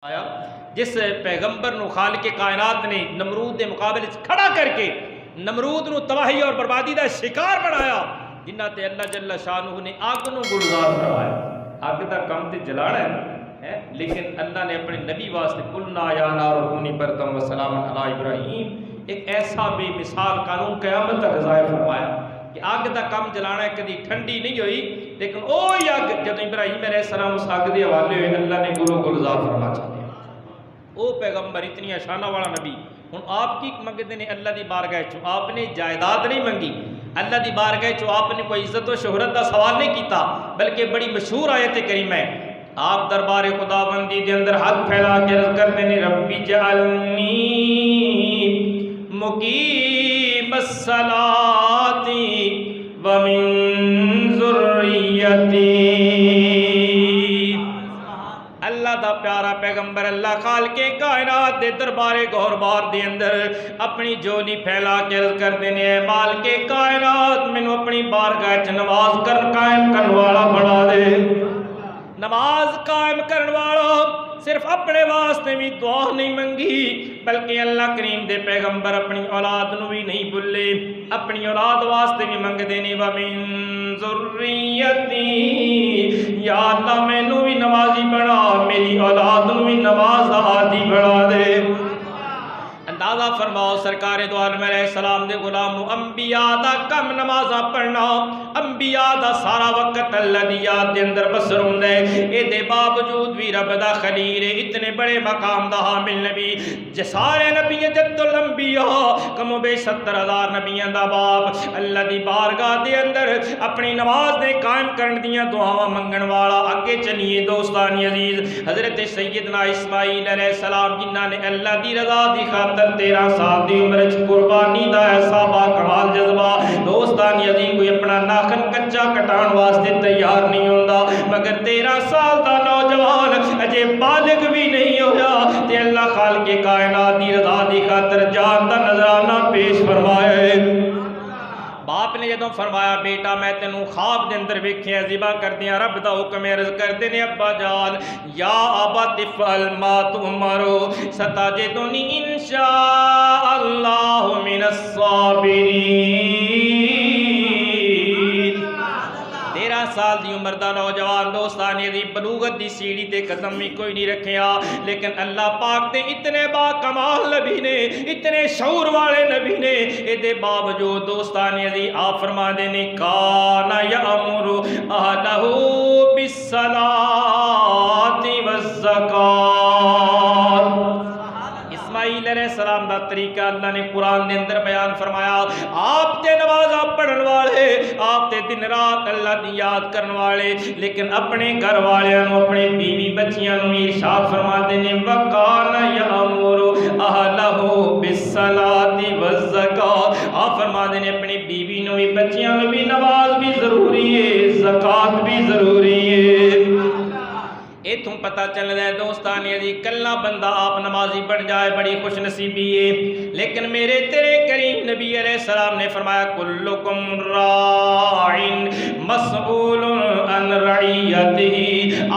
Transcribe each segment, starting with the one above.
آیا جس پیغمبر نو خالق کائنات نے نمرود دے مقابلے کھڑا کر کے نمرود نو تباہی اور بربادی دا شکار بنایا، جنہ تے اللہ جل شانہ نے آگ نو گلزار فرمایا۔ آگ دا کم تے جلانا ہے، لیکن اللہ نے اپنے نبی واسطے قلنا یا نار کونی بردم و سلاما علی ابراہیم ایک ایسا بے مثال قانون قیامت تک ظاہر فرمایا کہ آگ دا کم جلانا ہے، کدی ٹھنڈی نہیں ہوئی، لیکن اوہی آگ جب ابراہیم علیہ السلام اس آگ دے حوالے ہوئے اللہ نے گلو گلزار فرما چاہتے او پیغمبر اتنی شانہ والا نبی ہن آپ کی منگتے نے اللہ دی بارگاہ چوں، آپ نے جائیداد نہیں منگی اللہ دی بارگاہ چوں، آپ نے کوئی عزت و شہرت دا سوال نہیں کیتا، بلکہ بڑی مشہور آیت کریمہ ہے، آپ دربار خدا بندی دے اندر ہاتھ پھیلا کے عرض کرتے ہیں ربی جعلنی مقیم الصلاۃ ومن ذریتی۔ اللہ دا پیارا پیغمبر اللہ خالق کائنات دے دربار گور بار دے اندر اپنی جولی پھیلا کے عرض کر دینے اے مالک کائنات مینوں اپنی بارگاہ چ نماز قائم کرن والا بنا دے۔ نماز قائم کرن والا صرف اپنے واسطے بھی دعا نہیں منگی، بلکہ اللہ کریم دے پیغمبر اپنی اولاد نو بھی نہیں بھولے، اپنی اولاد واسطے بھی منگ دینے وَمِن ذُرِّيَّتِي، یا اللہ مینوں بھی نمازی بنا، میری اولاد نو بھی نماز عادی بنا دے۔ اندازہ فرماؤ سرکار دو عالم علیہ السلام دے غلام انبیاء دا کم نمازہ پڑھنا، انبیاء دا سارا وقت اللہ دی یاد دے اندر بسر ہوندے، اے دے باوجود بھی رب دا خلیل اتنے بڑے مقام دا حامل نبی سارے نبی جد الانبیاء کم و بے 70,000 نبیان دا باپ اللہ دی بارگاہ دے اندر اپنی نماز دے قائم کرن دیاں دعاواں منگن والا۔ اگے چلیے دوستانی عزیز، حضرت سیدنا اسماعیل علیہ السلام جنہاں نے اللہ دی رضا دی خاطر 13 سال دی عمر قربانی دا ایسا با کمال جذبہ، دوستانی عزیز کوئی اپنا ناخن کچا کٹان واسطے تیار نہیں ہوندا، مگر 13 سال دا نوجوان اجے بالغ بھی نہیں ہویا تے اللہ خالق کائنات دی رضا دی خاطر جان دا نذرانہ پیش فرمایا ہے۔ باپ نے جدوں فرمایا بیٹا میں تینوں خواب دے اندر ویکھیا ذبح کردیاں، رب دا حکم عرض کردے نے ابا جان یا ابا تفعل ما تؤمر ستجدنی انشاء اللہ من الصابرین۔ 13 سال دی عمر دا نوجوان دوستانی دی بلوغت دی سیڑھی تے قدم بھی کوئی نہیں رکھیا، لیکن اللہ پاک دے اتنے با کمال نبی نے، اتنے شعور والے نبی نے، اے دے باوجود دوستانی دی آپ فرما دینے کانا یامر اہلہ بالصلاۃ والزکاۃ۔ اسماعیل علیہ السلام دا طریقہ اللہ نے قرآن دے اندر بیان فرمایا، آپ تے نمازاں پڑھن والے، آپ تے دن رات اللہ دی یاد کرن والے، لیکن اپنے گھر والیاں نو اپنے بیوی بچیاں نو ارشاد فرما دینے وَقَانَ يَأْمُرُ أَهْلَهُ بِالصَّلَاةِ وَالزَّكَاةِ۔ آپ فرما دینے اپنی بیوی نو بھی بچیاں نو بھی نماز بھی ضروری ہے، زکوٰۃ بھی ضروری ہے۔ ایتھوں پتہ چل رہا ہے دوستانی عزیز کلا بندہ آپ نمازی بن جائے بڑی خوش نصیبی ہے، لیکن میرے تیرے کریم نبی علیہ السلام نے فرمایا کلکم راعٍ مسئول عن رعیتہ۔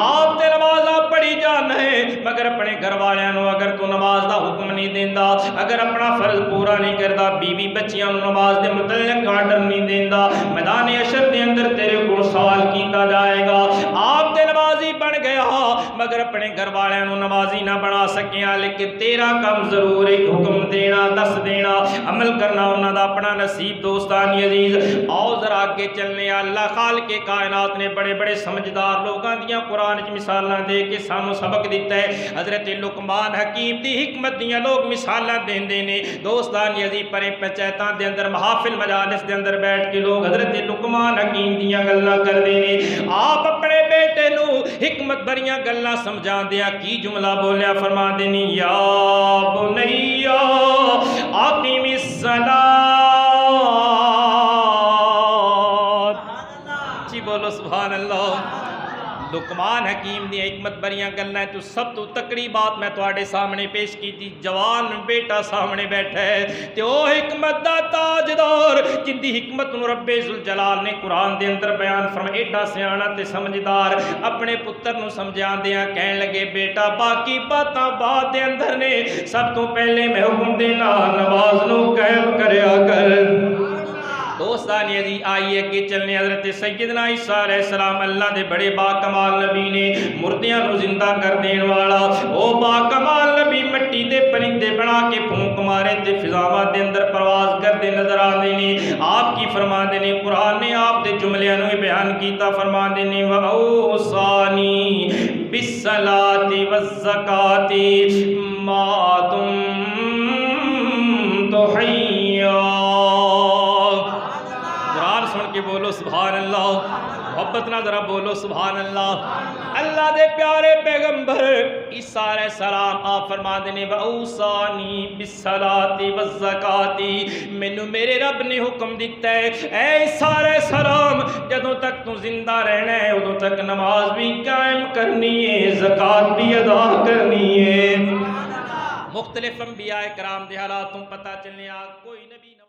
آپ تے نمازاں پڑھی جانا ہے، مگر اپنے گھر والیاں نو اگر تو نماز دا حکم نہیں دیندا، اگر اپنا فرض پورا نہیں کردا، بیوی بچیاں نو نماز دے متعلق آرڈر نہیں دیندا، میدان حشر دے اندر تیرے کو سوال کیتا جائے گا۔ آپ تے نمازی بن گیا مگر اپنے گھر والوں نو نمازی نہ بنا سکیا، لیکن تیرا کم ضرور ہے حکم دینا، دس دینا، عمل کرنا انہاں دا اپنا نصیب۔ دوستانی عزیز آؤ ذرا آگے چلنے، اللہ خالق کائنات نے بڑے بڑے سمجھدار لوگاں دیاں قرآن وچ مثالاں دے کے سانو سبق دیتا ہے۔ حضرت لقمان حکیم دی حکمت دیاں لوگ مثالاں دیندے نے۔ دوستانی عزیز پرے پنچایتاں دے اندر محافل مجالس دے اندر بیٹھ کے لوگ حضرت لقمان حکیم دیاں گلاں کردے نے۔ آپ اپنے بیٹے نو حکمت بھریاں گلاں سمجھا دیا کی جملہ بولیا فرما دینی یا بنیا اقیم الصلاۃ، جی بولو سبحان اللہ۔ لقمان حکیم دی حکمت بریاں گلاں تو سب تو تکڑی بات میں تواڈے سامنے پیش کیتی جوان بیٹا سامنے بیٹھا ہے تے او حکمت دا تاجدار جندی حکمت نو رب ذوالجلال نے قرآن دے اندر بیان فرمایا ایڈا سیاںا تے سمجھدار اپنے پتر نو سمجھاندیاں کہن لگے بیٹا باقی باتاں بعد دے اندر نے سب تو پہلے میں حکم دینا نماز نو قائم کریا کر دوستانی عزیز آئیے کہ چلنے حضرت سیدنا عیسیٰ علیہ السلام اللہ دے بڑے باکمال نبی نے مردیاں نو زندہ کر دین والا او باکمال نبی مٹی دے پرندے بنا کے پھونک مارے تے فضاواں دے اندر پرواز کر دے نظر آندے نے آپ کی فرما دے نے قرآن نے آپ دے جملیاں نو بیان کیتا فرما دے نے وَأَوْصَانِي بِالصَّلَاةِ وَالزَّكَاةِ مَا دُمْتُ حَيًّا سن کے بولو سبحان اللہ محبت نہ ذرا بولو سبحان اللہ اللہ دے پیارے پیغمبر عیسیٰ علیہ السلام آپ فرما دینے وَأَوْصَانِي بِالصَّلَاةِ وَالزَّكَاةِ مینوں میرے رب نے حکم دیتا ہے اے عیسیٰ علیہ السلام جدوں تک تو زندہ رہنا ہے ادوں تک نماز بھی قائم کرنی ہے زکوٰۃ بھی ادا کرنی ہے مختلف انبیاء کرام دے حالاتوں پتہ چلنے کوئی نبی